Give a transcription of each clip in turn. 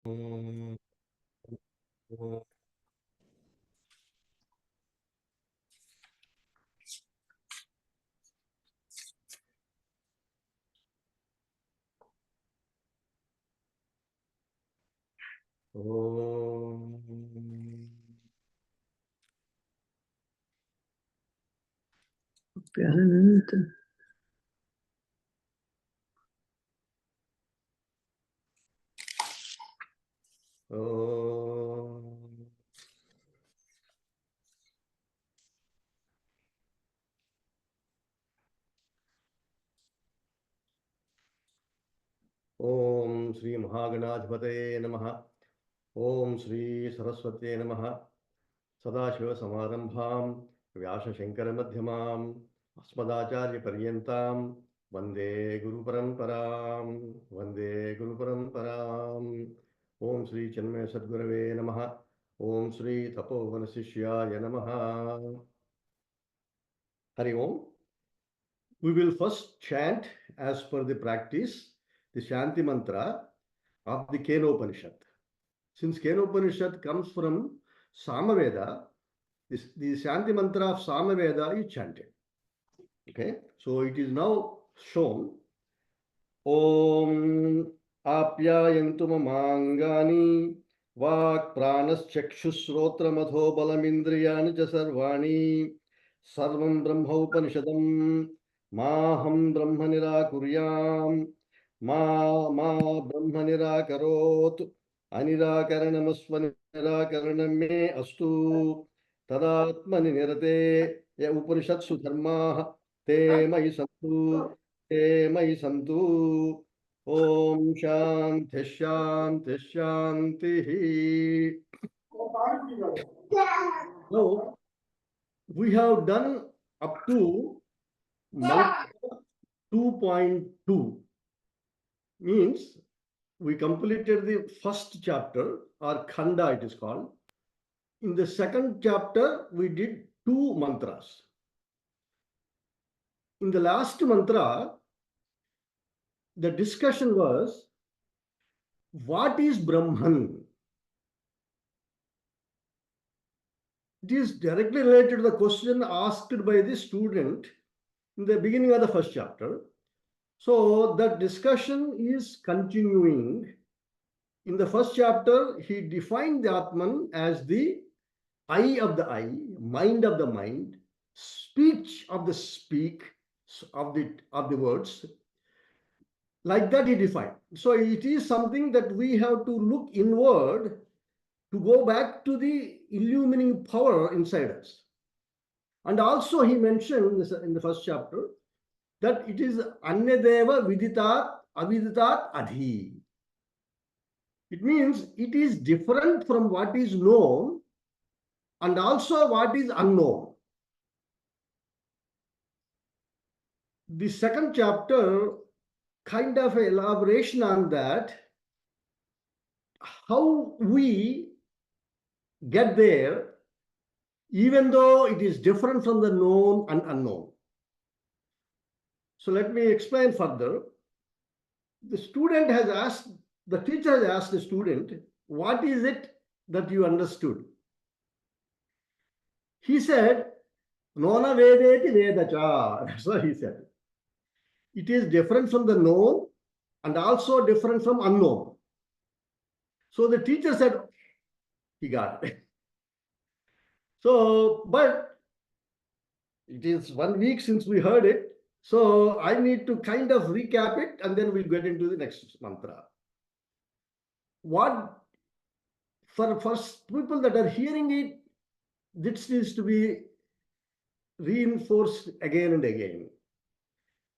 Om. Om. Om. Om Sri Mahaganadhipataye Namaha. Om Sri Saraswate Namaha. Sadashiva Samarambham Vyasa Shankara Madhyamam Asmadacharya Paryantam Vande Guru Paramparam Vande Guru Paramparam. Om Sri Chinmaya Sadgurave Namaha. Om Sri Tapovana Sishyaya Namaha. Hari Om. We will first chant as per the practice the Shanti Mantra of the Kenopanishad. Since Kenopanishad comes from Samaveda, the Shanti Mantra of Samaveda is chanted. Okay, so it is now shown. Om Apyayantu Mamangani Vak Pranas Chakshusrotra Madho Balamindriyani Jasarvani Sarvam Brahma Upanishadam Maham Brahma Nirakuryam Ma Brahma Nirakarot Anirakaranam Nirakaranam Me Astu Tadatmani Nirate Ya Upanishatsu Dharma Te Mai Santu Te Mai Santu Om Shanti Shanti Shanti. Now, we have done up to mantra 2.2, means we completed the first chapter, or Khanda it is called. In the second chapter, we did 2 mantras. In the last mantra, the discussion was, what is Brahman? It is directly related to the question asked by the student in the beginning of the first chapter. So that discussion is continuing. In the first chapter, he defined the Atman as the eye of the eye, mind of the mind, speech of the speak of the words. Like that he defined. So it is something that we have to look inward to go back to the illumining power inside us. And also he mentioned this in the first chapter that it is Anyadeva Viditat Aviditat Adhi. It means it is different from what is known and also what is unknown. The second chapter kind of elaboration on that, how we get there even though it is different from the known and unknown. So let me explain further. The student has asked, the teacher has asked the student, what is it that you understood? He said, Nona Vedeti Vedacha. That's what he said. It is different from the known and also different from unknown. So the teacher said, he got it. So, but it is 1 week since we heard it. So I need to kind of recap it and then we'll get into the next mantra. What, for people that are hearing it, this needs to be reinforced again and again.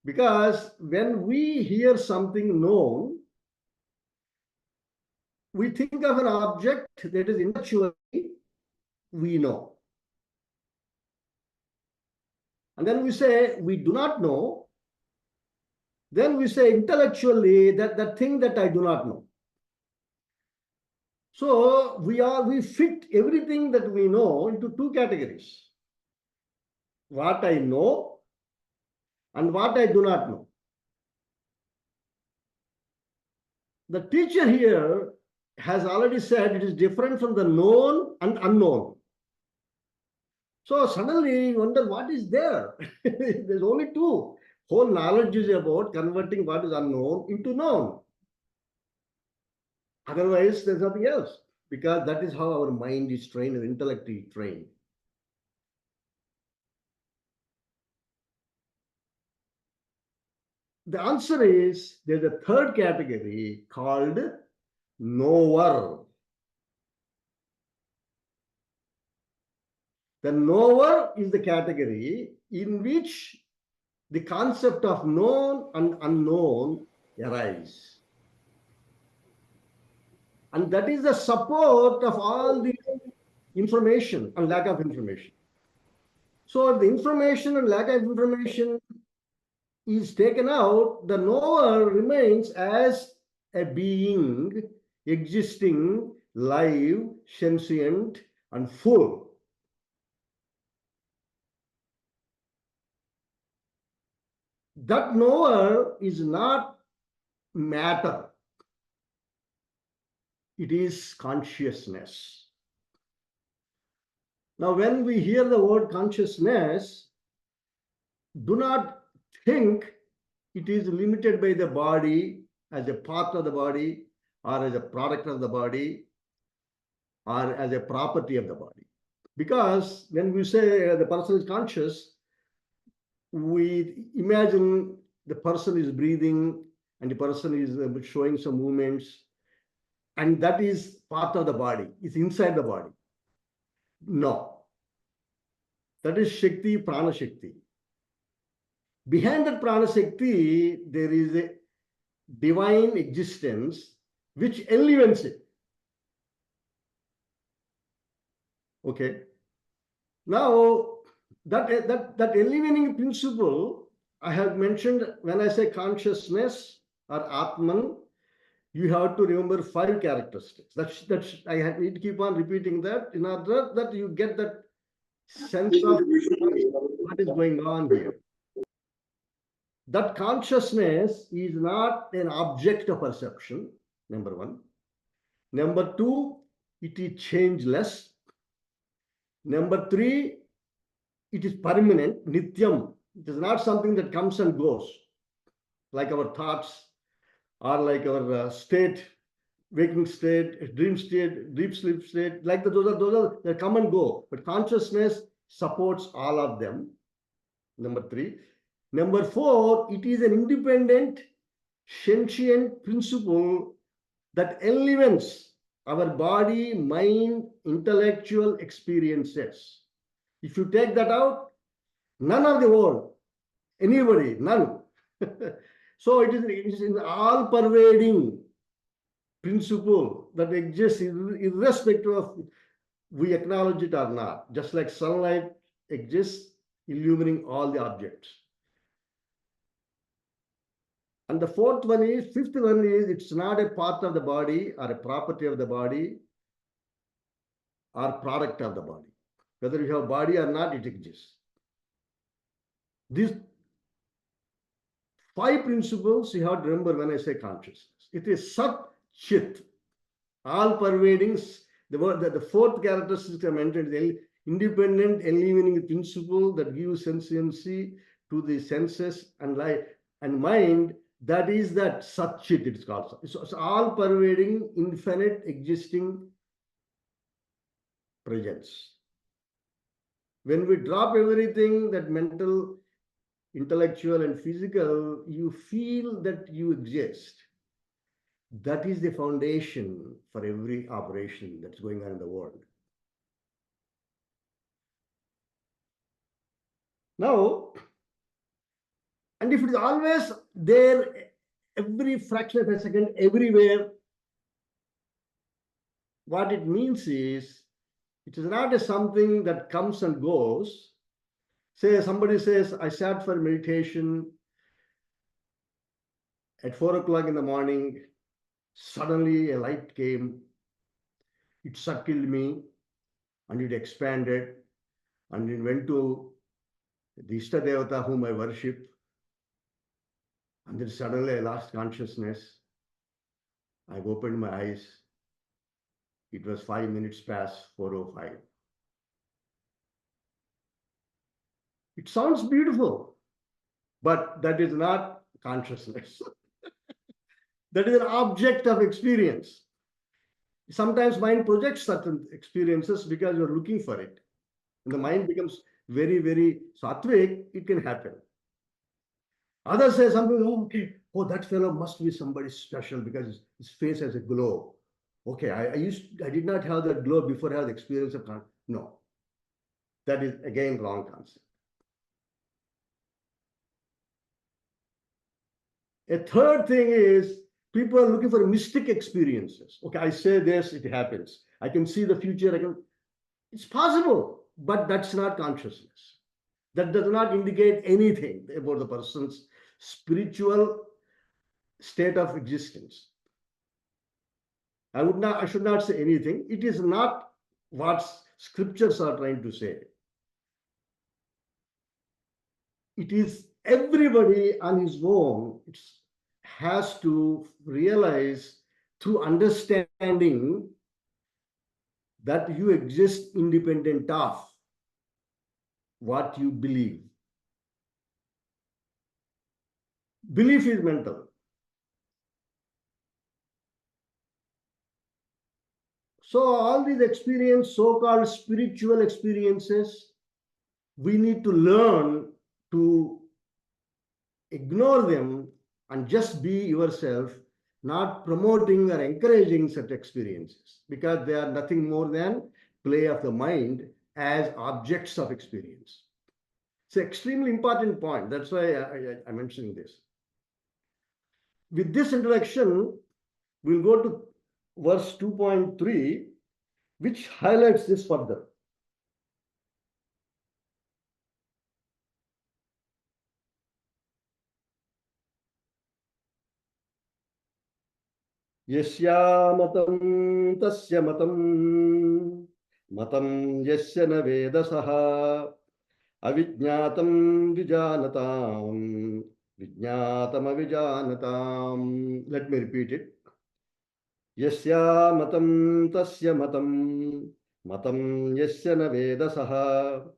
Because when we hear something known, we think of an object that is intellectually we know. And then we say we do not know. Then we say intellectually that thing that I do not know. So we fit everything that we know into 2 categories. What I know and what I do not know. The teacher here has already said it is different from the known and unknown. So suddenly you wonder what is there? There's only two. Whole knowledge is about converting what is unknown into known. Otherwise, there's nothing else. Because that is how our mind is trained and intellect is trained. The answer is there's a third category called knower. The knower is the category in which the concept of known and unknown arise. And that is the support of all the information and lack of information. So if the information and lack of information is taken out, the knower remains as a being existing, live, sentient, and full. That knower is not matter. It is consciousness. Now, when we hear the word consciousness, do not think it is limited by the body as a part of the body or as a product of the body or as a property of the body. Because when we say the person is conscious, we imagine the person is breathing and the person is showing some movements, and that is part of the body, it's inside the body. No, that is Shakti, Prana Shakti. Behind that Prana Shakti, there is a divine existence which elevates it. Okay. Now, that elevating principle I have mentioned when I say consciousness or Atman, you have to remember 5 characteristics. That's I need to keep on repeating that in order that you get that sense of what is going on here. That consciousness is not an object of perception, number 1. Number 2, it is changeless. Number 3, it is permanent, nityam. It is not something that comes and goes, like our thoughts or like our state, waking state, dream state, deep sleep state, like those are they come and go. But consciousness supports all of them. Number 3. Number 4, it is an independent, sentient principle that elements our body, mind, intellectual experiences. If you take that out, none of the world, anybody, none. So it is an all pervading principle that exists irrespective of we acknowledge it or not. Just like sunlight exists, illuminating all the objects. And the fifth one is, it's not a part of the body or a property of the body or product of the body. Whether you have body or not, it exists. These 5 principles you have to remember when I say consciousness. It is Sat Chit, all pervading. The 4th characteristic I mentioned is independent, eliminating principle that gives sentiency to the senses and life and mind. That is that Sat Chit, it's called. It's all pervading, infinite, existing presence. When we drop everything, that mental, intellectual, and physical, you feel that you exist. That is the foundation for every operation that's going on in the world. Now, and if it is always there, every fraction of a second, everywhere, what it means is, it is not something that comes and goes. Say somebody says, I sat for meditation at 4 o'clock in the morning, suddenly a light came, it circled me, and it expanded, and it went to the Ishta Devata whom I worship, and then suddenly I lost consciousness. I opened my eyes, It was 5 minutes past 4:05. It sounds beautiful, but that is not consciousness. That is an object of experience. Sometimes mind projects certain experiences because you're looking for it. When the mind becomes very, very sattvic, it can happen. Others say something, oh, okay, oh, that fellow must be somebody special because his face has a glow. Okay, I did not have that glow before I had the experience of no. That is again wrong concept. A third thing is people are looking for mystic experiences. Okay, I say this, it happens. I can see the future. It's possible, but that's not consciousness. That does not indicate anything about the person's spiritual state of existence. I should not say anything. It is not what scriptures are trying to say. It is everybody on his own has to realize through understanding that you exist independent of what you believe. Belief is mental. So all these experiences, so-called spiritual experiences, we need to learn to ignore them and just be yourself, not promoting or encouraging such experiences, because they are nothing more than play of the mind as objects of experience. It's an extremely important point. That's why I'm mentioning this. With this introduction, we'll go to verse 2.3, which highlights this further. Yasya matam tasya matam matam yasya na vedasaha avijñātam vijānatam vijñātam avijānatam. Let me repeat it. Yasya matam tasya matam matam yasya na vedasaha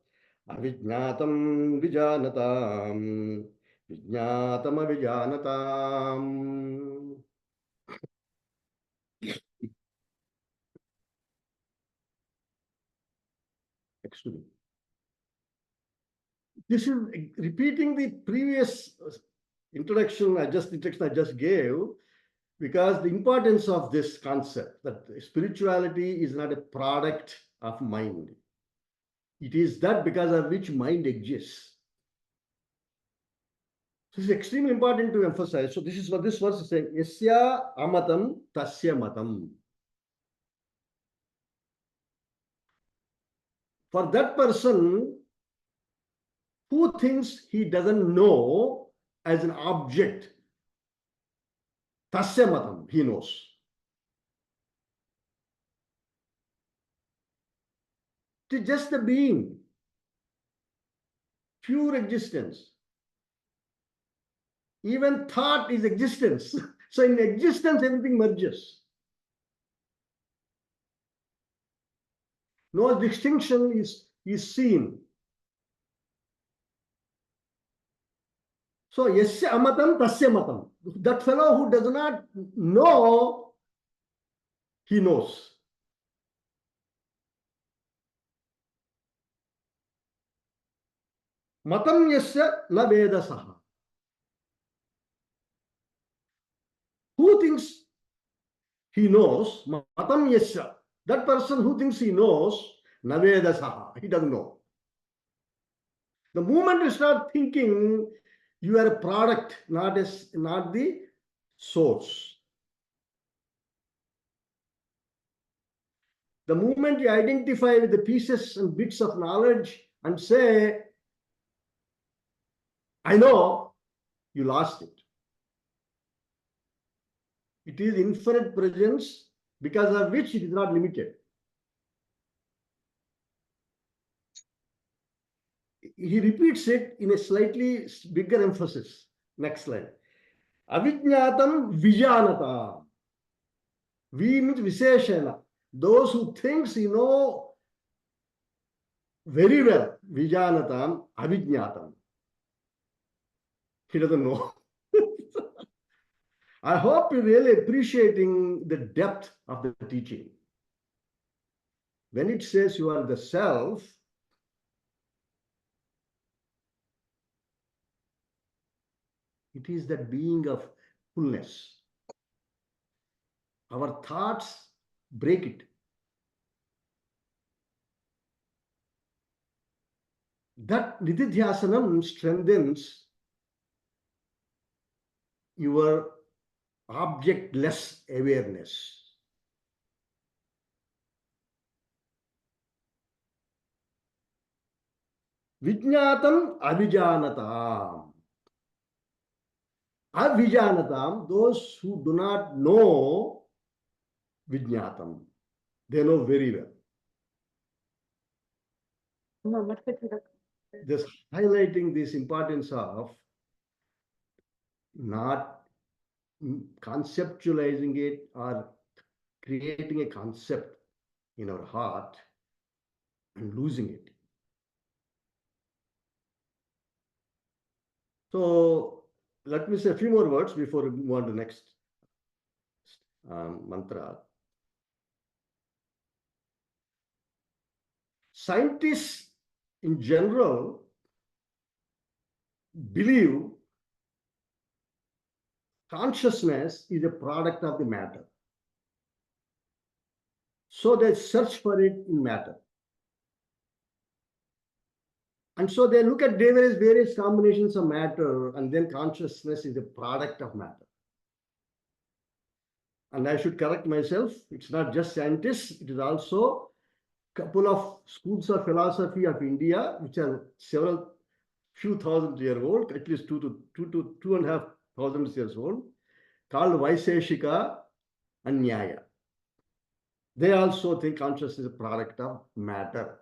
avijñātam vijānatam vijñātam avijānatam. Excuse me. This is repeating the previous introduction I just gave, because the importance of this concept that spirituality is not a product of mind. It is that because of which mind exists. This is extremely important to emphasize. So this is what this verse is saying. Yasya amatam tasya matam. For that person who thinks he doesn't know as an object, tasya matam, he knows. It is just a being, pure existence. Even thought is existence. So in existence, everything merges. No distinction is seen. So yasya amatam tasya matam. That fellow who does not know, he knows. Matam yasya na vedasaha. Who thinks he knows? Matam yasya. That person who thinks he knows, na vedasaha. He doesn't know. The moment you start thinking, you are a product, not the source. The moment you identify with the pieces and bits of knowledge and say, I know, you lost it. It is infinite presence because of which it is not limited. He repeats it in a slightly bigger emphasis. Next slide. Avijñātam vijānatam. V means Visheshana. Those who thinks very well, Vijanatam, Avijnatam. He doesn't know. I hope you're really appreciating the depth of the teaching. When it says you are the self, it is that being of fullness. Our thoughts break it. That nididhyasanam strengthens your objectless awareness. Vijnatam avijanatam. Avijanatam, those who do not know Vijnatam, they know very well. Just highlighting this importance of not conceptualizing it or creating a concept in our heart and losing it. So let me say a few more words before we move on to the next mantra. Scientists in general believe consciousness is a product of the matter. So they search for it in matter. And so they look at various combinations of matter, and then consciousness is a product of matter. And I should correct myself, it's not just scientists, it is also a couple of schools of philosophy of India, which are few thousand years old, at least 2,500 years old, called Vaiseshika and Nyaya. They also think consciousness is a product of matter.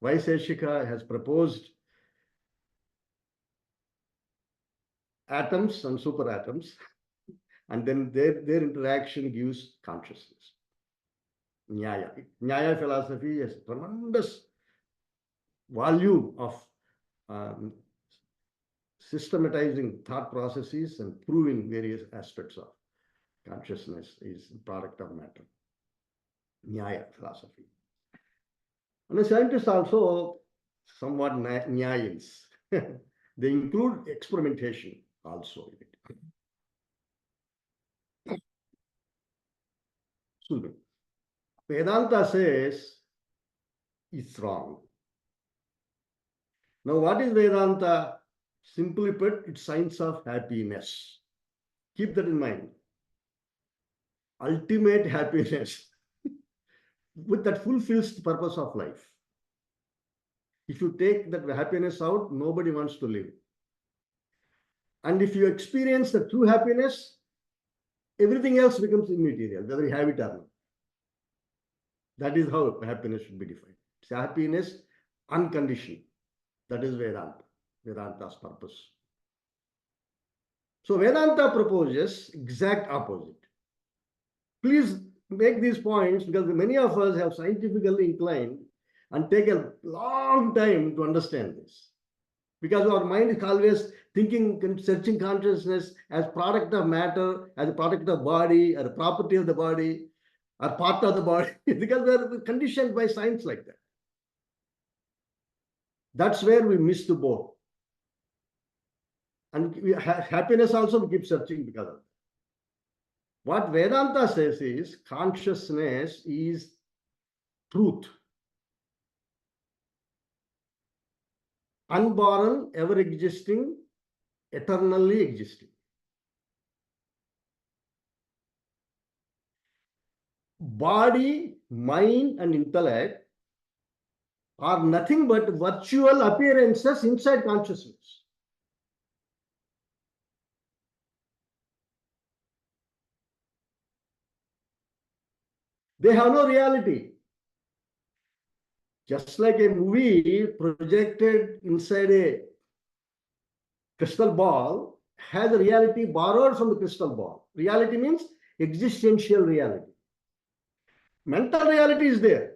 Vaiseshika has proposed atoms and superatoms, and then their interaction gives consciousness. Nyaya philosophy has tremendous volume of systematizing thought processes and proving various aspects of consciousness is a product of matter. Nyaya philosophy. And the scientists also somewhat Nyayans. They include experimentation also in it. Vedanta says it's wrong. Now, what is Vedanta? Simply put, it's science of happiness. Keep that in mind. Ultimate happiness, with that fulfills the purpose of life. If you take that happiness out, nobody wants to live. And if you experience the true happiness, everything else becomes immaterial, whether you have it or not. That is how happiness should be defined. It's happiness unconditional. That is Vedanta, Vedanta's purpose. So Vedanta proposes exact opposite. Please make these points because many of us have scientifically inclined and take a long time to understand this. Because our mind is always thinking, searching consciousness as product of matter, as a product of body, as a property of the body, or part of the body, because we are conditioned by science like that. That's where we miss the boat. And happiness also we keep searching because of that. What Vedanta says is consciousness is truth. Unborn, ever existing, eternally existing. Body, mind, and intellect are nothing but virtual appearances inside consciousness. They have no reality. Just like a movie projected inside a crystal ball has a reality borrowed from the crystal ball. Reality means existential reality. Mental reality is there.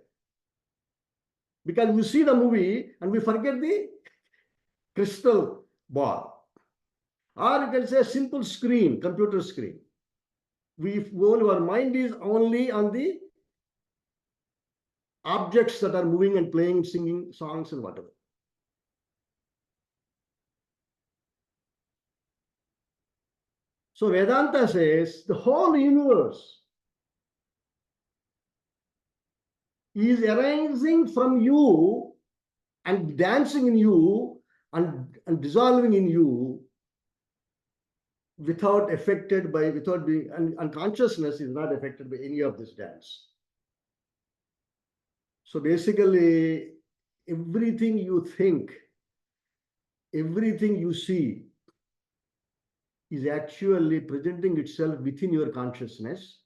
Because we see the movie and we forget the crystal ball. Or you can say simple screen, computer screen. Our mind is only on the objects that are moving and playing, singing songs and whatever. So Vedanta says the whole universe is arising from you and dancing in you and dissolving in you without being, and consciousness is not affected by any of this dance. So basically, everything you think, everything you see is actually presenting itself within your consciousness,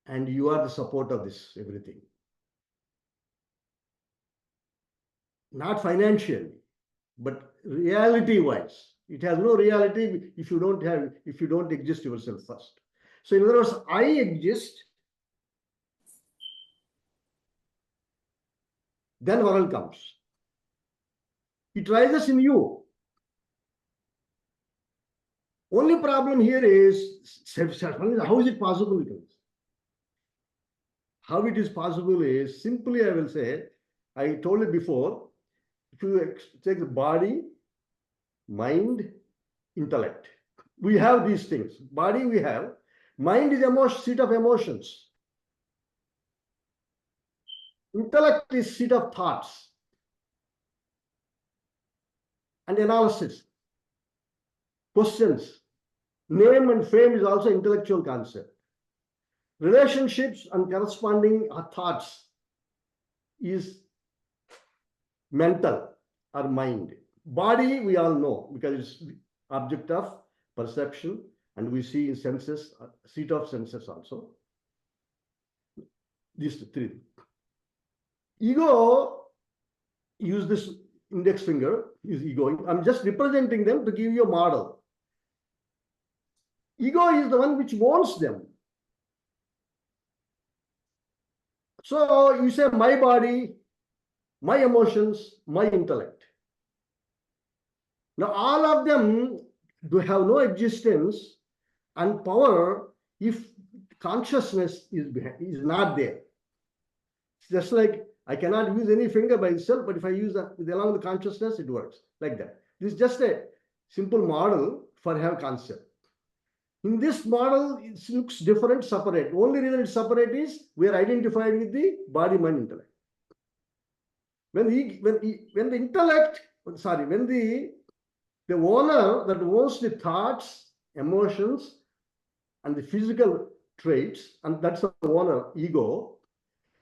and you are the support of this everything. Not financially, but reality-wise. It has no reality if you don't exist yourself first. So in other words, I exist, then world comes. It rises in you. Only problem here is how is it possible? How it is possible is simply, I will say, I told it before, if you take the body, mind, intellect, we have these things. Body we have, mind is seat of emotions. Intellect is seat of thoughts and analysis, questions. Name and fame is also intellectual concept. Relationships and corresponding thoughts is mental or mind. Body we all know because it's object of perception, and we see in senses, seat of senses also. These three. Ego, use this index finger, is ego. I'm just representing them to give you a model. Ego is the one which wants them. So you say my body, my emotions, my intellect. Now all of them do have no existence and power if consciousness is not there. It's just like I cannot use any finger by itself, but if I use that along with consciousness, it works like that. This is just a simple model for have concept. In this model, it looks different, separate. Only reason it's separate is we are identified with the body, mind, intellect. When the intellect, sorry, when the owner that owns the thoughts, emotions, and the physical traits, and that's the owner, ego.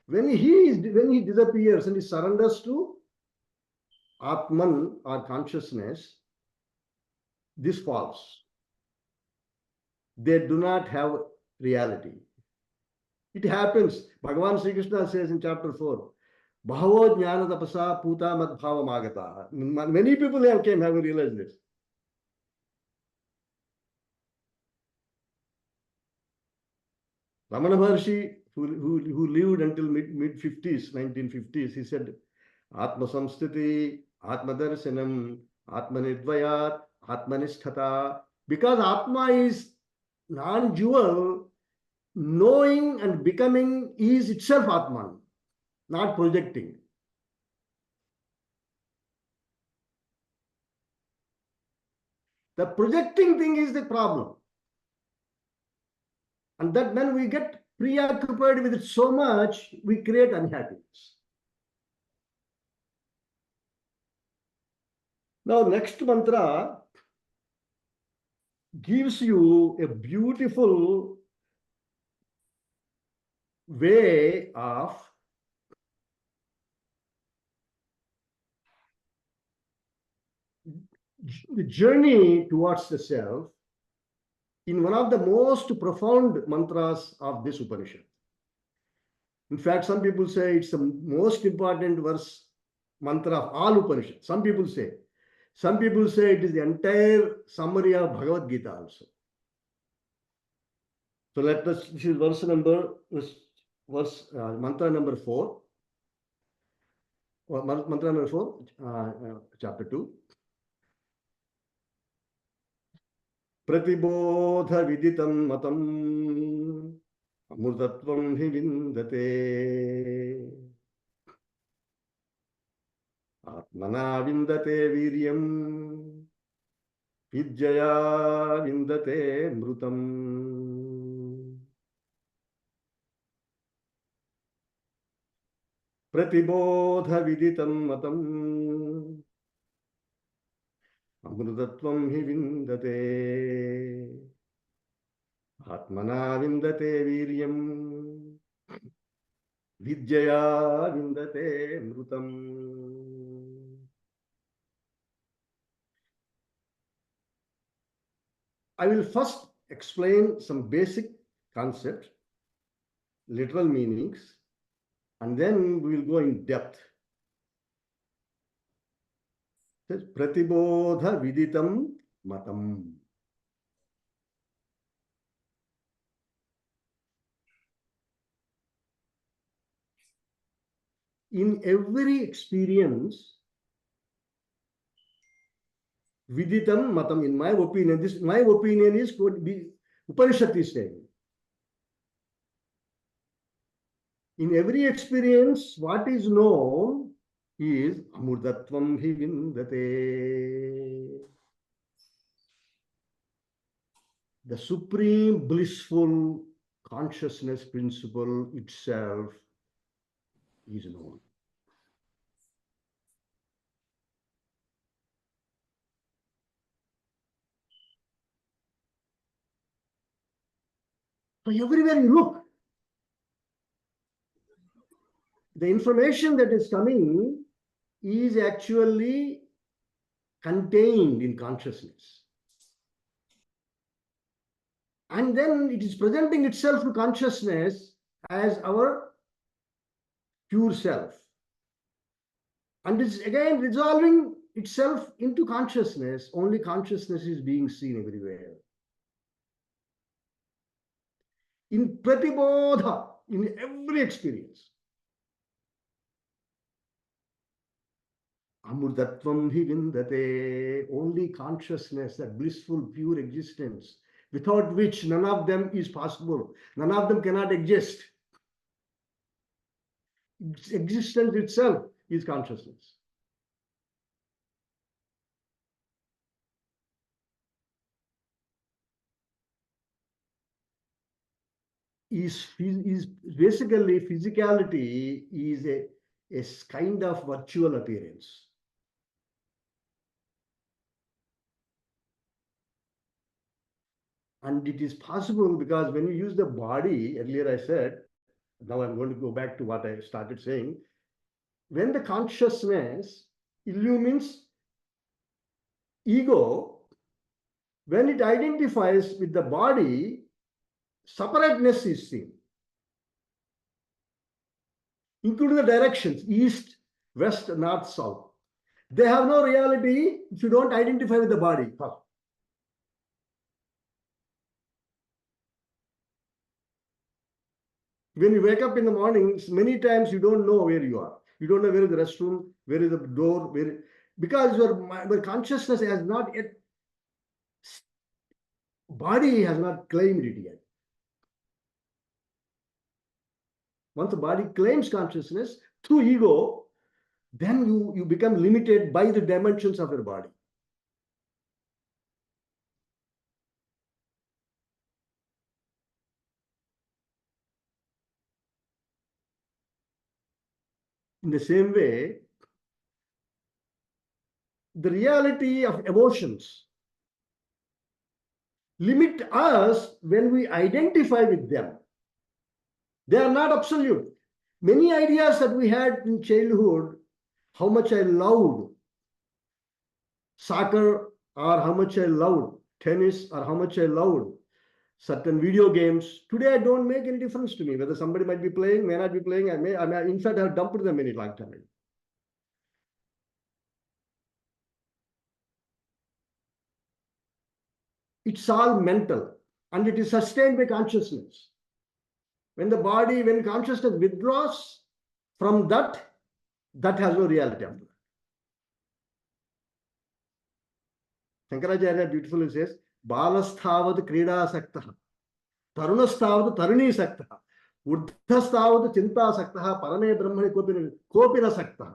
When he disappears and he surrenders to Atman or consciousness, this falls. They do not have reality. It happens. Bhagavan Sri Krishna says in chapter 4, Bhavo Jnana Tapasa Puta Mad Bhava Magata. Many people having realized this. Ramana Maharshi, who lived until mid-50s, 1950s, he said, Atma Samstiti, Atma Darsanam, Atma Nidvayat, Atma Nisthata. Because Atma is non-dual, knowing and becoming is itself Atman, not projecting. The projecting thing is the problem. And that when we get preoccupied with it so much, we create unhappiness. Now, next mantra gives you a beautiful way of the journey towards the self in one of the most profound mantras of this Upanishad. In fact, some people say it's the most important verse mantra of all Upanishads. Some people say it is the entire summary of Bhagavad Gita also. So let us, this is mantra number 4. Mantra number 4, chapter 2. Pratibodha viditam matam amrutatvam hi vindate atmana vindate viryam vidyaya vindate mrutam. Pratibodha viditam matam amrutatvam hi vindate atmana vindate viryam vidyaya vindate mrutam. I will first explain some basic concepts, literal meanings, and then we will go in depth. Pratibodha viditam matam. In every experience, viditam matam, in my opinion, this my opinion is going to be Upanishad is saying. In every experience, what is known is amurdatvam hi vindate. The supreme blissful consciousness principle itself is known. So everywhere you look, the information that is coming is actually contained in consciousness. And then it is presenting itself to consciousness as our pure self. And it's again resolving itself into consciousness. Only consciousness is being seen everywhere. In pratibodha, in every experience. Amurdatvam hi vindate, only consciousness, that blissful, pure existence, without which none of them is possible. None of them cannot exist. Existence itself is consciousness. Is basically physicality is a kind of virtual appearance. And it is possible because when you use the body, earlier I said, now I'm going to go back to what I started saying. When the consciousness illumines ego, when it identifies with the body, separateness is seen, including the directions, east, west, north, south. They have no reality if you don't identify with the body. When you wake up in the morning, many times you don't know where you are. You don't know where is the restroom, where is the door, because your consciousness has not yet, body has not claimed it yet. Once the body claims consciousness through ego, then you become limited by the dimensions of your body. In the same way, the reality of emotions limit us when we identify with them. They are not absolute. Many ideas that we had in childhood, how much I loved soccer, or how much I loved tennis, or how much I loved certain video games, today don't make any difference to me. Whether somebody might be playing, may not be playing, I may in fact, I've dumped them in a long time. It's all mental. and it is sustained by consciousness. When consciousness withdraws from that has no reality after that. Shankaracharya beautifully says, Balasthavat Krida Tarunasthavat Taruni Sakta, Urdhasthavat Chinta Sakta, Parame Brahmani Kopina Sakta.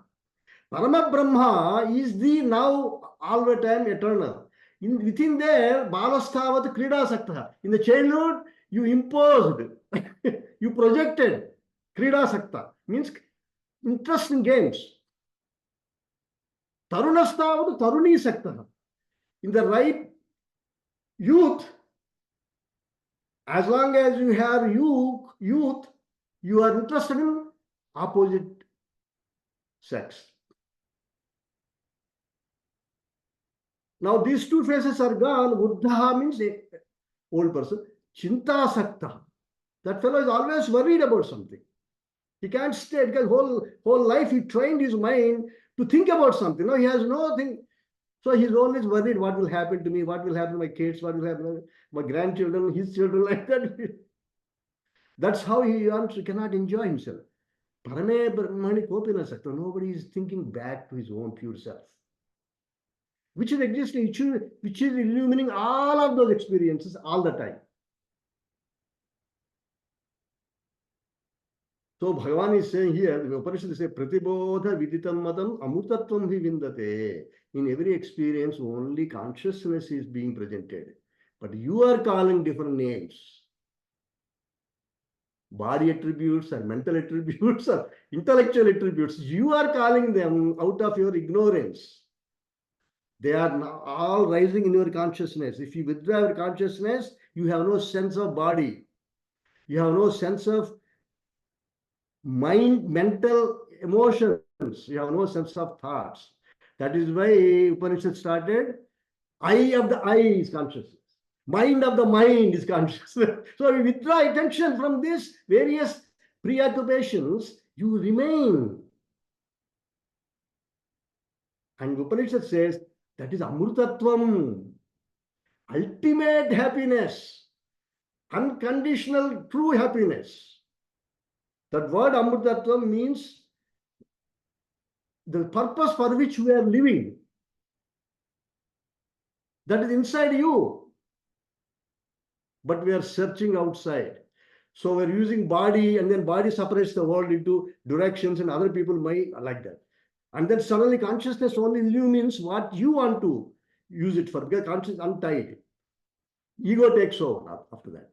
Parama Brahma is the now all the time eternal. Within there, Balasthavat Krida Sakta. In the childhood, you imposed, you projected Krida Sakta, means interest in games. Tarunasthavat Taruni Sakta. In the ripe youth, as long as you have youth, you are interested in opposite sex. Now these two phases are gone. Uddha means old person. Chinta sakta. That fellow is always worried about something. He can't stay because whole life he trained his mind to think about something. Now he has nothing. So he's always worried what will happen to me, what will happen to my kids, what will happen to my grandchildren, his children, like that. That's how he cannot enjoy himself. Parame Brahmani Kopina Sakta. Nobody is thinking back to his own pure self, which is existing, which is illumining all of those experiences all the time. So Bhagavan is saying here, the Upanishad says, Pratibodha viditam matam amutatvam vivindate. In every experience, only consciousness is being presented. But you are calling different names. Body attributes or mental attributes or intellectual attributes. You are calling them out of your ignorance. They are all rising in your consciousness. If you withdraw your consciousness, you have no sense of body. You have no sense of mind, mental emotions. You have no sense of thoughts. That is why Upanishad started, eye of the eye is consciousness. Mind of the mind is consciousness. So we withdraw attention from these various preoccupations, you remain. And Upanishad says, that is Amrutatvam, ultimate happiness, unconditional true happiness. That word Amrutatvam means the purpose for which we are living. That is inside you. But we are searching outside. So we're using body, and then body separates the world into directions, and other people might like that. And then suddenly consciousness only illumines what you want to use it for, because consciousness is untied. Ego takes over after that.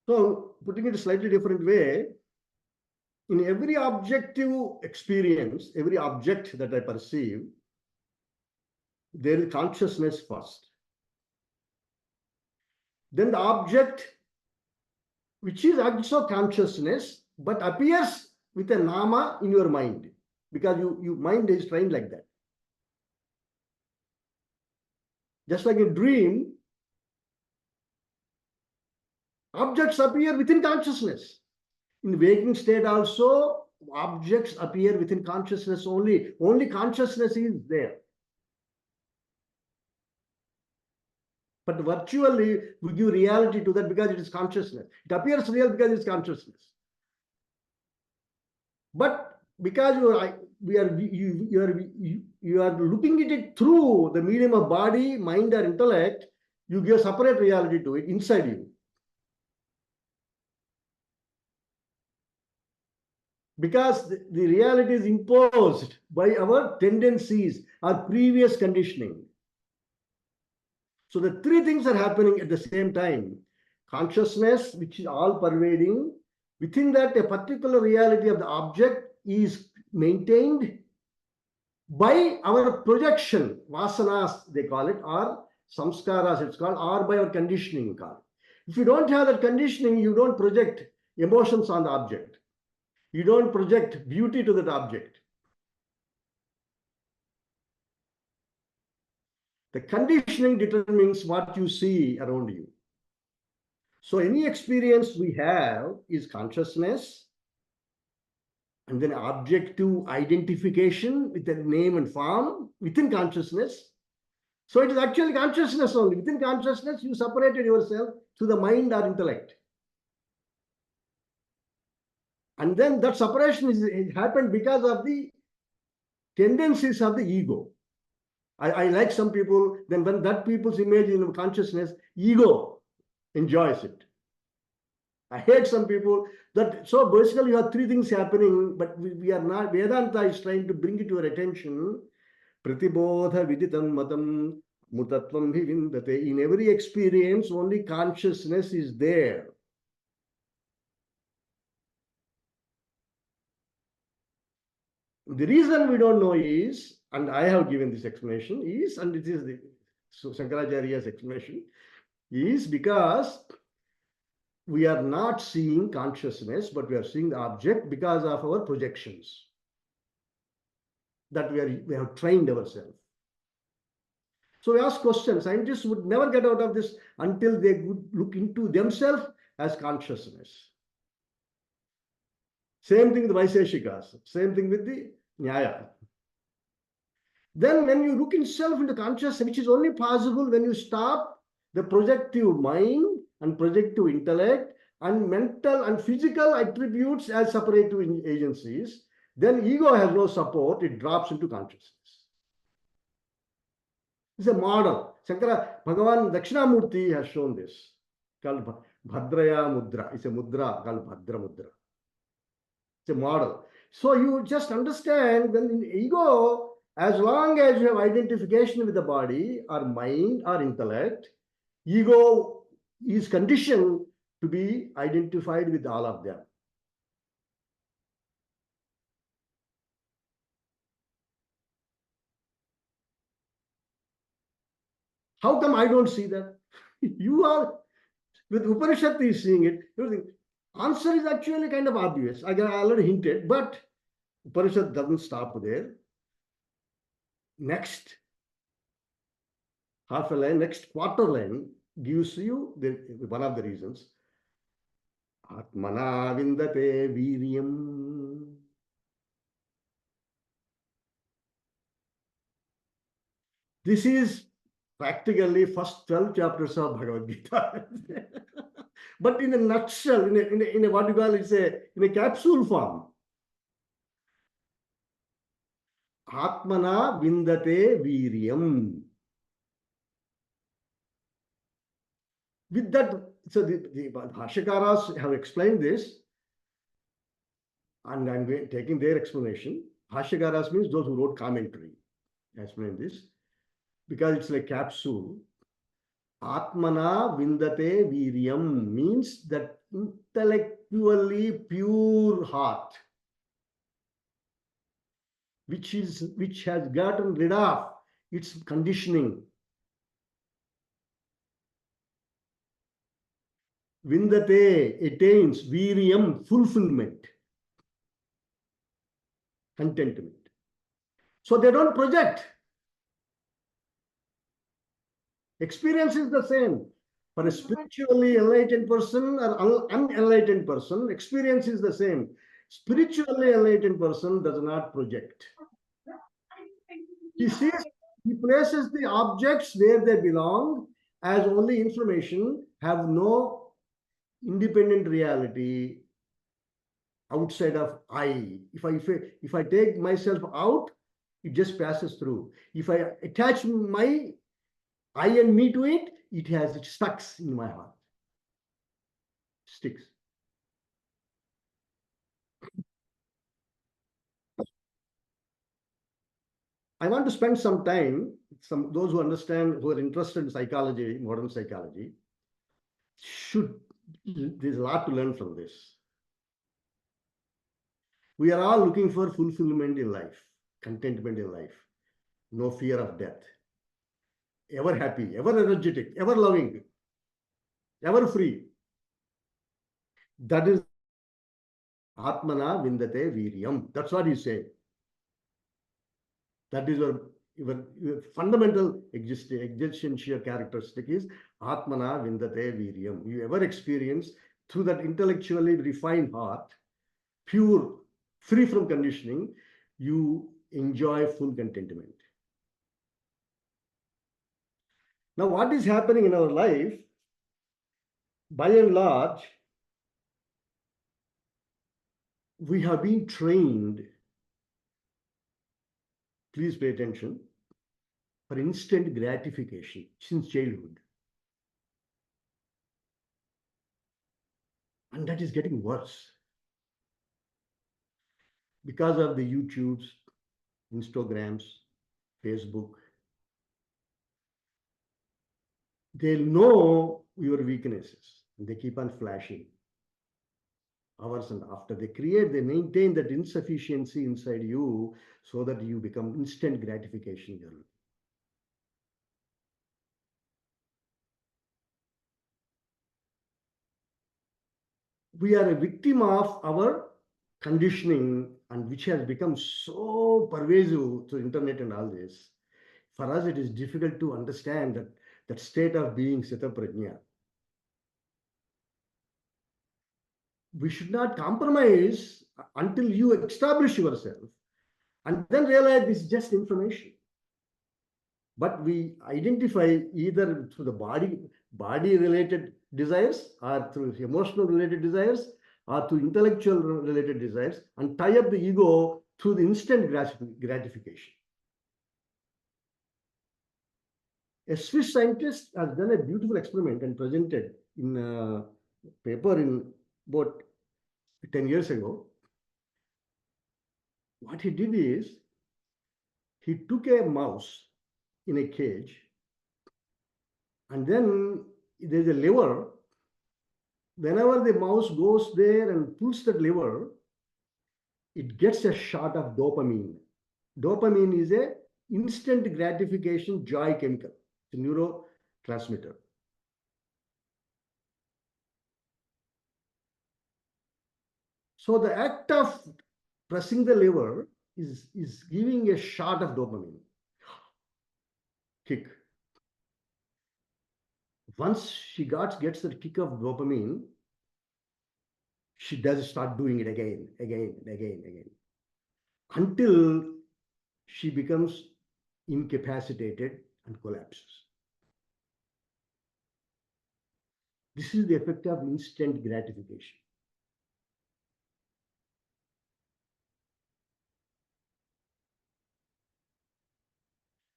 So, putting it a slightly different way, in every objective experience, every object that I perceive, there is consciousness first. Then the object, which is also consciousness, but appears with a nama in your mind, because your mind is trained like that. Just like a dream, objects appear within consciousness. In waking state also, objects appear within consciousness only. Only consciousness is there. But virtually, we give reality to that because it is consciousness. It appears real because it is consciousness. But because you are looking at it through the medium of body, mind, or intellect, you give separate reality to it inside you. Because the reality is imposed by our tendencies, our previous conditioning. So the three things are happening at the same time. Consciousness, which is all pervading, within that a particular reality of the object is maintained by our projection, vasanas they call it, or samskaras it's called, or by our conditioning called. If you don't have that conditioning, you don't project emotions on the object. You don't project beauty to that object. The conditioning determines what you see around you. So any experience we have is consciousness, and then objective identification with the name and form within consciousness. So it is actually consciousness only. Within consciousness, you separated yourself to the mind or intellect. And then that separation it happened because of the tendencies of the ego. I like some people, then when that people's image in consciousness, ego enjoys it. I hate some people that, so basically you have three things happening, but we are not, Vedanta is trying to bring it to your attention. Pratibodha viditam matam mutatvam vindate. In every experience, only consciousness is there. The reason we don't know is, and I have given this explanation, is, and it is the Shankaracharya's explanation, is because we are not seeing consciousness, but we are seeing the object because of our projections that we have trained ourselves. So we ask questions. Scientists would never get out of this until they would look into themselves as consciousness. Same thing with Vaiseshikas, same thing with the Nyaya. Then when you look itself into consciousness, which is only possible when you stop the projective mind and projective intellect and mental and physical attributes as separative agencies, then ego has no support, it drops into consciousness. It's a model. Shankara Bhagavan Dakshinamurti has shown this, called Bhadraya Mudra. It's a mudra called Bhadra Mudra. It's a model. So you just understand when in ego, as long as you have identification with the body or mind or intellect, ego is conditioned to be identified with all of them. How come I don't see that? You are, with Upanishad is seeing it. Answer is actually kind of obvious. I already hinted, but Upanishad doesn't stop there. Next half a line, next quarter line gives you one of the reasons. Atmana vindate viryam. This is practically first 12 chapters of Bhagavad Gita. But in a nutshell, in a what you call it, in a capsule form. Atmana vindate viryam. With that, so the Bhashakaras have explained this, and I'm taking their explanation. Bhashakaras means those who wrote commentary. I explained this because it's like capsule. Atmana vindate viryam means that intellectually pure heart, which has gotten rid of its conditioning. Vindate attains viryam, fulfillment, contentment. So they don't project. Experience is the same. For a spiritually enlightened person or unenlightened person, experience is the same. Spiritually enlightened person does not project. He sees, he places the objects where they belong as only information, have no independent reality outside of I. If I take myself out, it just passes through. If I attach my I and me to it, it stucks in my heart. Sticks. I want to spend some time, those who understand, who are interested in psychology, modern psychology, there's a lot to learn from this. We are all looking for fulfillment in life, contentment in life, no fear of death, ever happy, ever energetic, ever loving, ever free. That is Atmana vindate viryam. That's what he's saying. That is your your fundamental existential characteristic is Atmana Vindate Viryam. You ever experience through that intellectually refined heart, pure, free from conditioning, you enjoy full contentment. Now, what is happening in our life, by and large, we have been trained, please pay attention, for instant gratification since childhood. And that is getting worse because of the YouTubes, Instagrams, Facebook. They know your weaknesses and they keep on flashing hours and after. They maintain that insufficiency inside you so that you become instant gratification girl. We are a victim of our conditioning, and which has become so pervasive through internet and all this. For us, it is difficult to understand that state of being Sita Prajna. We should not compromise until you establish yourself and then realize this is just information. But we identify either through the body related desires or through emotional related desires or through intellectual related desires and tie up the ego through the instant gratification. A Swiss scientist has done a beautiful experiment and presented in a paper in about 10 years ago. What he did is he took a mouse in a cage and then there's a lever. Whenever the mouse goes there and pulls that lever, it gets a shot of dopamine. Dopamine is a instant gratification joy chemical. It's a neurotransmitter. So the act of pressing the lever is giving a shot of dopamine kick. Once she gets the kick of dopamine, she does start doing it again, until she becomes incapacitated and collapses. This is the effect of instant gratification.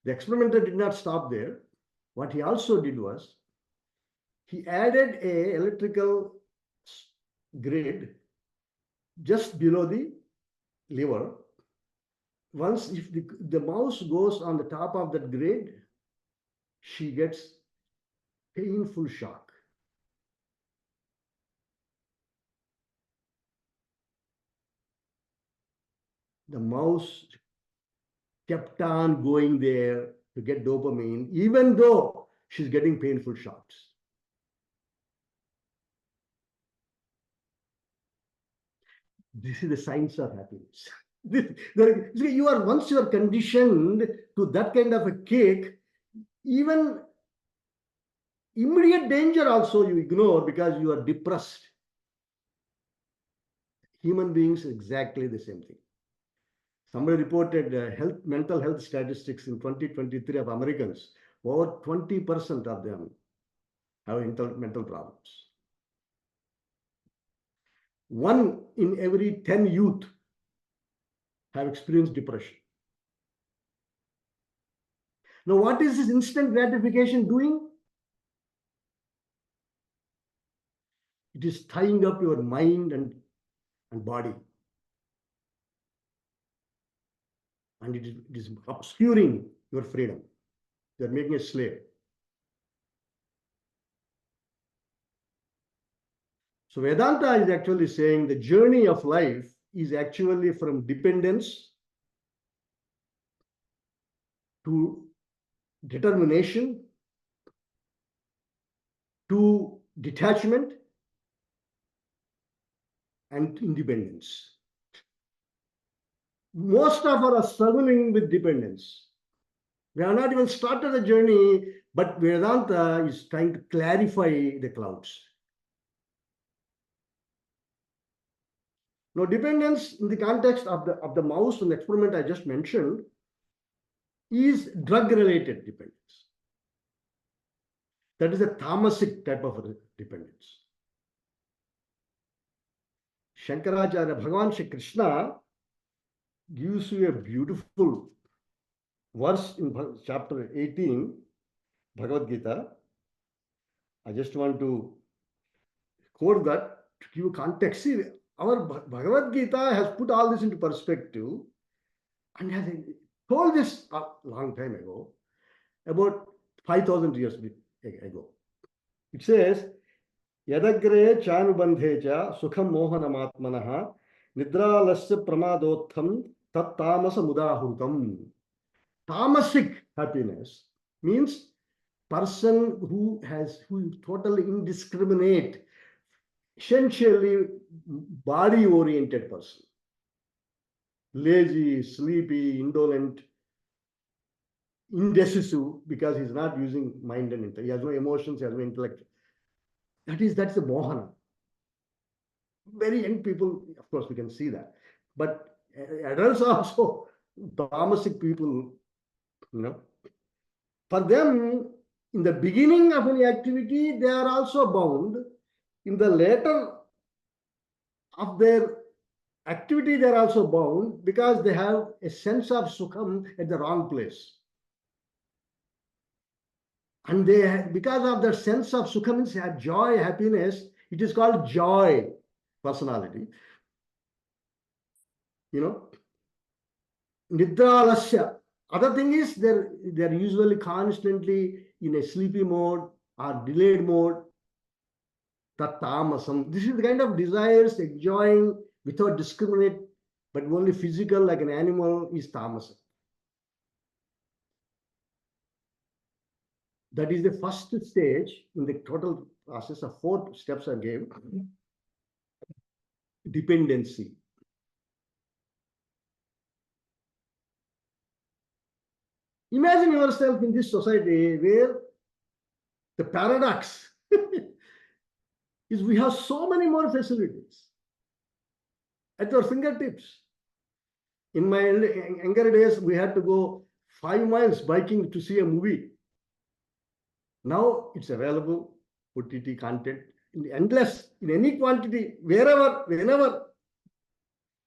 The experimenter did not stop there. What he also did was he added a electrical grid just below the lever. Once if the mouse goes on the top of that grid, she gets painful shock. The mouse kept on going there to get dopamine, even though she's getting painful shocks. This is the science of happiness. Once you are conditioned to that kind of a kick, even immediate danger also you ignore because you are depressed. Human beings, exactly the same thing. Somebody reported mental health statistics in 2023 of Americans. Over 20% of them have mental problems. 1 in every 10 youth have experienced depression. Now, what is this instant gratification doing? It is tying up your mind and body. And it is obscuring your freedom. You are making a slave. So Vedanta is actually saying the journey of life is actually from dependence to determination to detachment and independence. Most of us are struggling with dependence. We have not even started the journey, but Vedanta is trying to clarify the clouds. Now, dependence in the context of the mouse and the experiment I just mentioned is drug-related dependence. That is a tamasic type of dependence. Shankaracharya, Bhagavan Shri Krishna gives you a beautiful verse in chapter 18, Bhagavad Gita. I just want to quote that to give you context. See, our Bhagavad Gita has put all this into perspective and has told this a long time ago, about 5,000 years ago. It says, Yadagre chanubandheja sukham mohanamaatmanaha nidralasya pramadotham tat tamasa mudahutam. Tamasic happiness means person who is totally indiscriminate, essentially body-oriented person. Lazy, sleepy, indolent, indecisive, because he's not using mind and intellect. He has no emotions, he has no intellect. That's the mohana. Very young people, of course, we can see that. But adults also, tamasic people, for them, in the beginning of any activity, they are also bound. In the later of their activity, they are also bound because they have a sense of sukham at the wrong place. And because of their sense of sukham, means joy, happiness, it is called joy personality. Nidralasya. Other thing is they're usually constantly in a sleepy mode or delayed mode. Tamasam. This is the kind of desires enjoying without discriminate, but only physical like an animal is tamasam. That is the first stage in the total process of 4 steps I gave. Dependency. Imagine yourself in this society where the paradox is we have so many more facilities at our fingertips. In my younger days, we had to go 5 miles biking to see a movie. Now it's available, OTT content, in endless, in any quantity, wherever, whenever.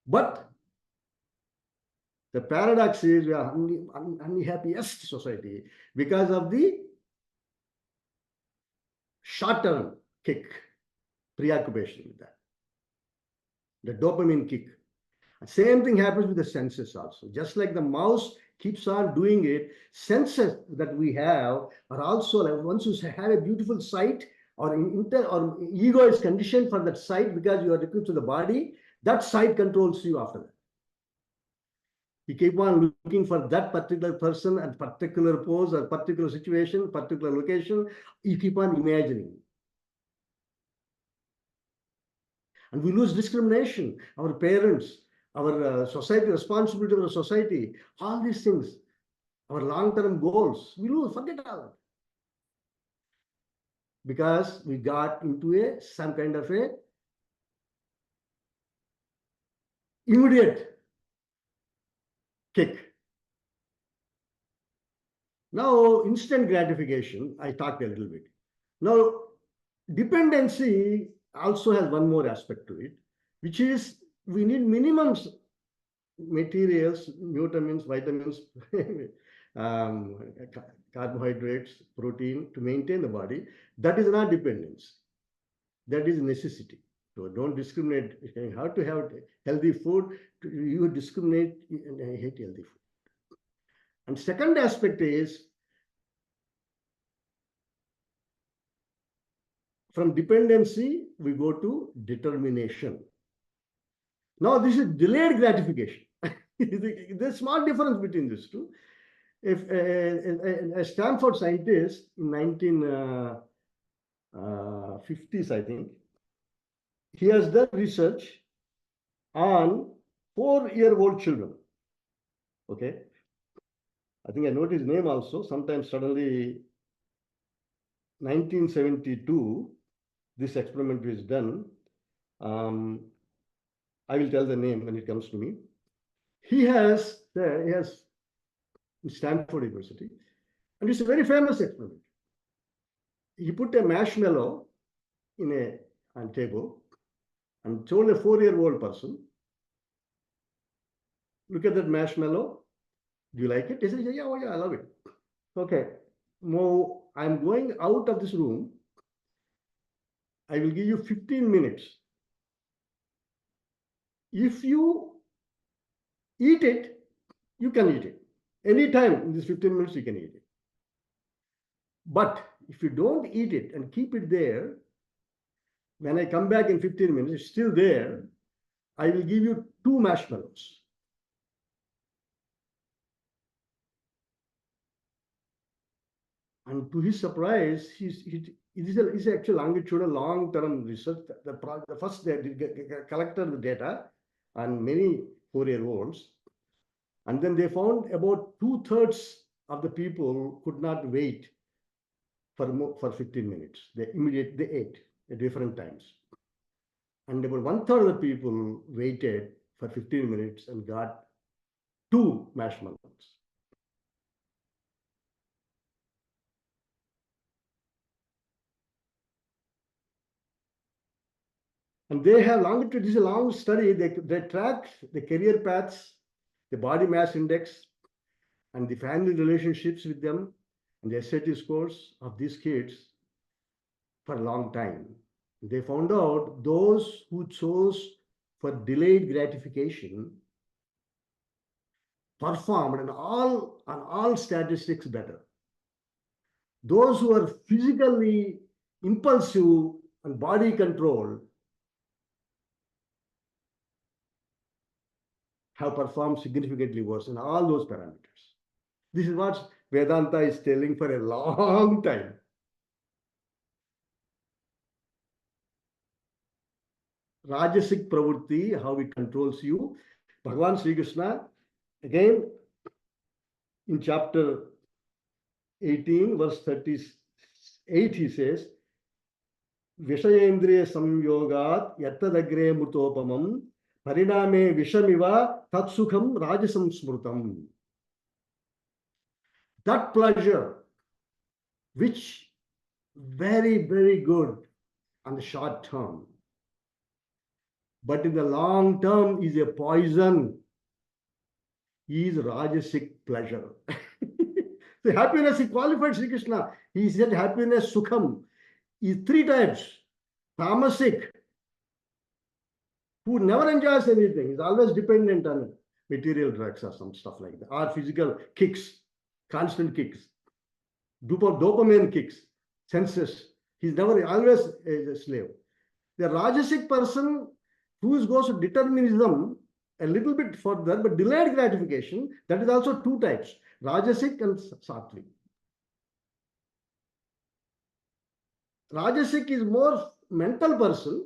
But the paradox is we are unhappiest society because of the short-term kick, preoccupation with that. The dopamine kick. Same thing happens with the senses also. Just like the mouse keeps on doing it, senses that we have are also, like once you have a beautiful sight, or ego is conditioned for that sight because you are equipped to the body, that sight controls you after that. You keep on looking for that particular person at particular pose or particular situation, particular location. You keep on imagining. And we lose discrimination. Our parents, our society, responsibility of our society, all these things, our long-term goals, we lose, forget all that. Because we got into some kind of a immediate kick. Now, instant gratification, I talked a little bit. Now, dependency also has one more aspect to it, which is we need minimum materials, vitamins, carbohydrates, protein to maintain the body. That is not dependence. That is necessity. So don't discriminate. You have to have healthy food. You discriminate and hate healthy food. And second aspect is from dependency, we go to determination. Now, this is delayed gratification. There's a small difference between these two. If a Stanford scientist in 1950s, I think, he has done research on 4-year-old children. Okay. I think I noticed his name also. Sometimes suddenly 1972, this experiment was done. I will tell the name when it comes to me. He has Stanford University, and it's a very famous experiment. He put a marshmallow in a table and told a 4-year-old person, look at that marshmallow. Do you like it? He said, yeah, oh yeah, I love it. Okay, now I'm going out of this room. I will give you 15 minutes. If you eat it, you can eat it. Anytime in this 15 minutes, you can eat it. But if you don't eat it and keep it there, when I come back in 15 minutes, it's still there, I will give you 2 marshmallows. And to his surprise, it is actually longitudinal, long-term research. The first they collected the data on many 4-year-olds, and then they found about 2/3 of the people could not wait for 15 minutes. They ate at different times, and about 1/3 of the people waited for 15 minutes and got 2 marshmallows. And they have longitude. This is a long study. They track the career paths, the body mass index, and the family relationships with them, and the SAT scores of these kids for a long time. They found out those who chose for delayed gratification performed on all statistics better. Those who are physically impulsive and body controlled have performed significantly worse in all those parameters. This is what Vedanta is telling for a long time. Rajasic pravritti, how it controls you. Bhagavan Sri Krishna, again, in chapter 18, verse 38, he says, Vishayendriya samyogat yattadagre mutopamam pariname vishamiva tatsukham rajasam smrutam. That pleasure, which very, very good on the short term, but in the long term is a poison, is rajasic pleasure. The happiness, he qualified Sri Krishna. He said happiness, sukham, is 3 types. Tamasic, who never enjoys anything, is always dependent on material drugs or some stuff like that, or physical kicks, constant kicks, dopamine kicks, senses. He's never, always a slave. The Rajasic person who goes to determinism a little bit further, but delayed gratification, that is also 2 types, Rajasic and Sattvic. Rajasic is more mental person,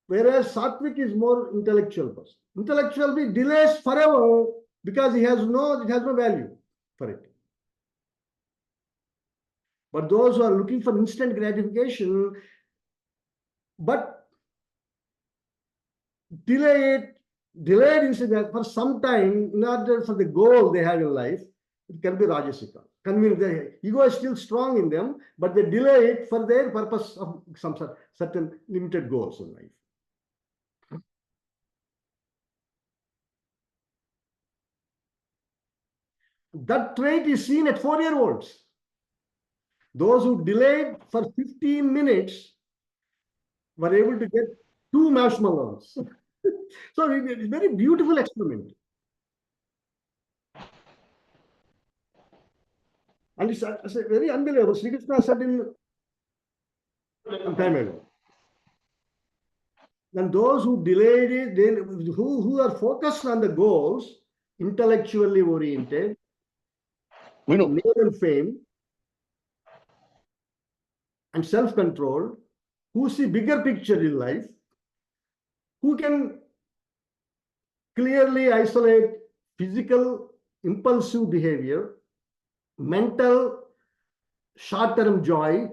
whereas Sattvic is more intellectual person. Intellectual be delays forever because it has no value for it. But those who are looking for instant gratification, but delayed instant for some time in order for the goal they have in life, it can be Rajasika. The ego is still strong in them, but they delay it for their purpose of some certain limited goals in life. That trait is seen at 4-year-olds. Those who delayed for 15 minutes were able to get 2 marshmallows. So it's a very beautiful experiment. And it's very unbelievable. Sri Krishna said in some time ago. And those who delayed it, who are focused on the goals, intellectually oriented, name and fame, and self-controlled, who see bigger picture in life, who can clearly isolate physical impulsive behavior, mental short-term joy,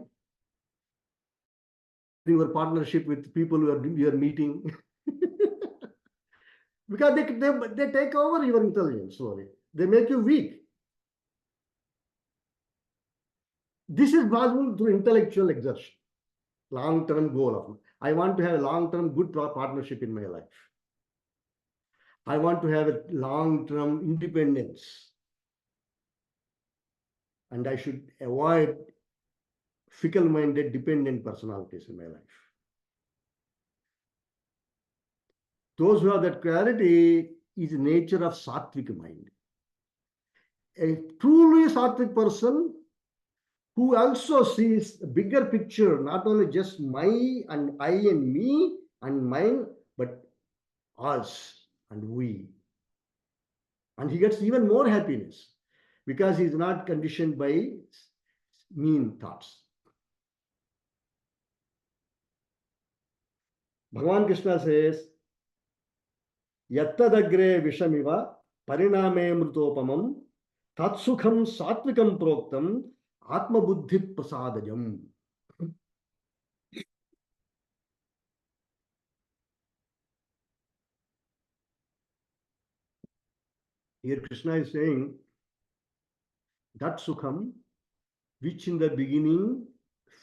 your partnership with people you are meeting. Because they take over your intelligence slowly. They make you weak. This is possible through intellectual exertion. Long-term goal of I want to have a long-term good partnership in my life. I want to have a long-term independence. And I should avoid fickle-minded, dependent personalities in my life. Those who have that clarity is the nature of sattvic mind. A truly sattvic person who also sees the bigger picture, not only just my and I and me and mine, but us and we. And he gets even more happiness because he is not conditioned by mean thoughts. Bhagavan Krishna says, Yattadagre Vishamiva Pariname Mrutopamam Tatsukham Satvikam Proktam Atma Buddhit Prasadajam. Here Krishna is saying that Sukham, which in the beginning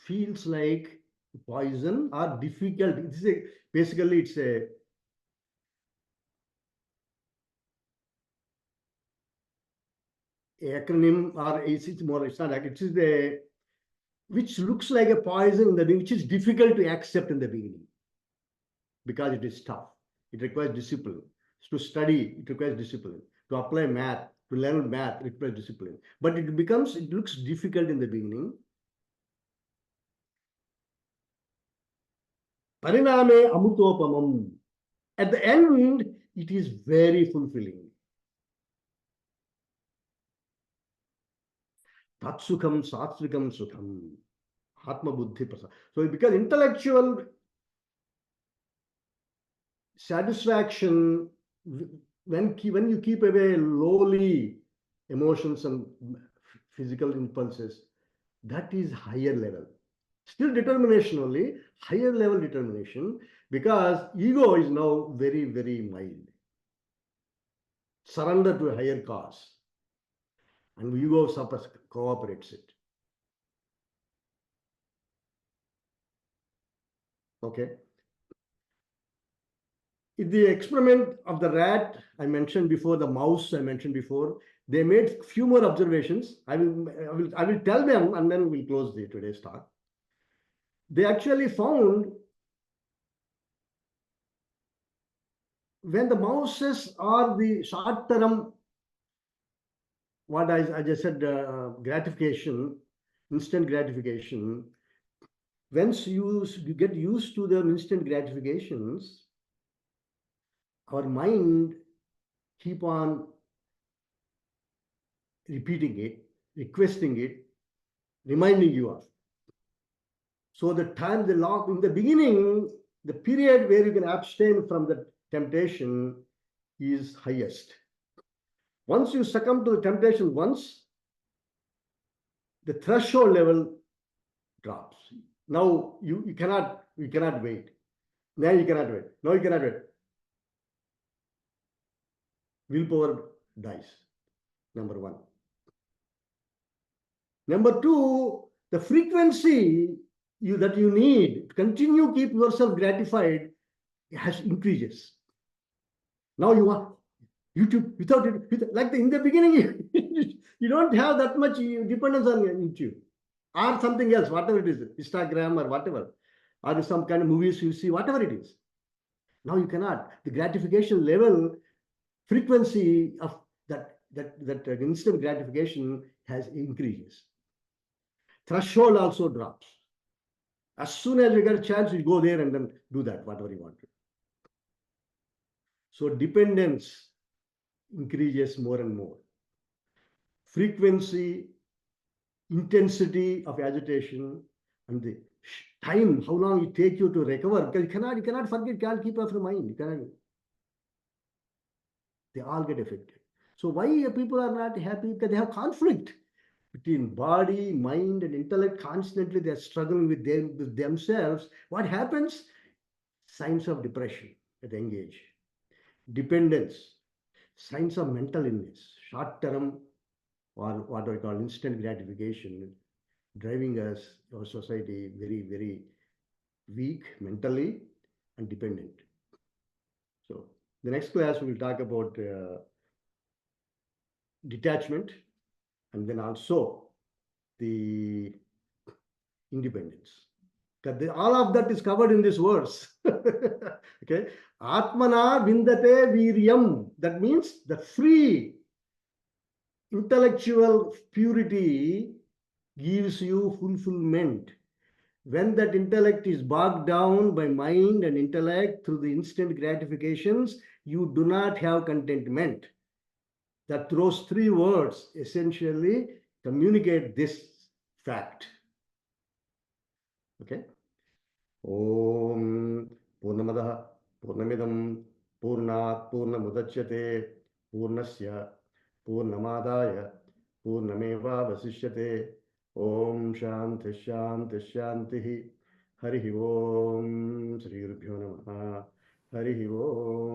feels like poison or difficult. Basically, it's a acronym, or it's more, it's not like it is the which looks like a poison in the beginning, which is difficult to accept in the beginning because it is tough. It requires discipline. To study, it requires discipline. To apply math, to learn math, it requires discipline. But it looks difficult in the beginning. Pariname amutopamam. At the end, it is very fulfilling. Tatsukham satsvikam sukham. Atma buddhi prasad. So because intellectual satisfaction, when you keep away lowly emotions and physical impulses, that is higher level. Still determination only, higher level determination, because ego is now very, very mild. Surrender to a higher cause. And ego cooperates it. Okay. In the experiment of the rat I mentioned before, the mouse I mentioned before, they made few more observations. I will tell them and then we'll close today's talk. They actually found when the mouses are the short-term, what I just said, gratification, instant gratification. Once you get used to the instant gratifications, our mind keep on repeating it, requesting it, reminding you of. So the time, in the beginning, the period where you can abstain from the temptation is highest. Once you succumb to the temptation once, the threshold level drops. Now you cannot wait. Now you cannot wait. Now you cannot wait. Willpower dies. Number one. Number two, the frequency that you need to continue keep yourself gratified has increases. Now you want YouTube without it, like in the beginning, you don't have that much dependence on YouTube or something else, whatever it is, Instagram or whatever, or some kind of movies you see, whatever it is. Now you cannot. The gratification level, frequency of that instant gratification has increases. Threshold also drops. As soon as you get a chance, you go there and then do that, whatever you want to. So dependence increases more and more. Frequency, intensity of agitation, and the time, how long it takes you to recover, because you cannot forget, can't keep off your mind. They all get affected. So why people are not happy? Because they have conflict between body, mind, and intellect. Constantly they are struggling with themselves. What happens? Signs of depression at young age, dependence, signs of mental illness, short term or what we call instant gratification, driving us, our society, very, very weak mentally and dependent. So, the next class we will talk about detachment and then also the independence. Because all of that is covered in this verse. Okay. Atmana vindate viryam. That means the free intellectual purity gives you fulfillment. When that intellect is bogged down by mind and intellect through the instant gratifications, you do not have contentment. That those three words essentially communicate this fact. Okay. Om Purnamadaha Purnamidam Purnat Purnamudachyate Purnasya Purnamadaya Purnameva Vasishyate Om Shanti Shanti Shanti Harihi Om Sri Gurubhyo Namaha Harihi Om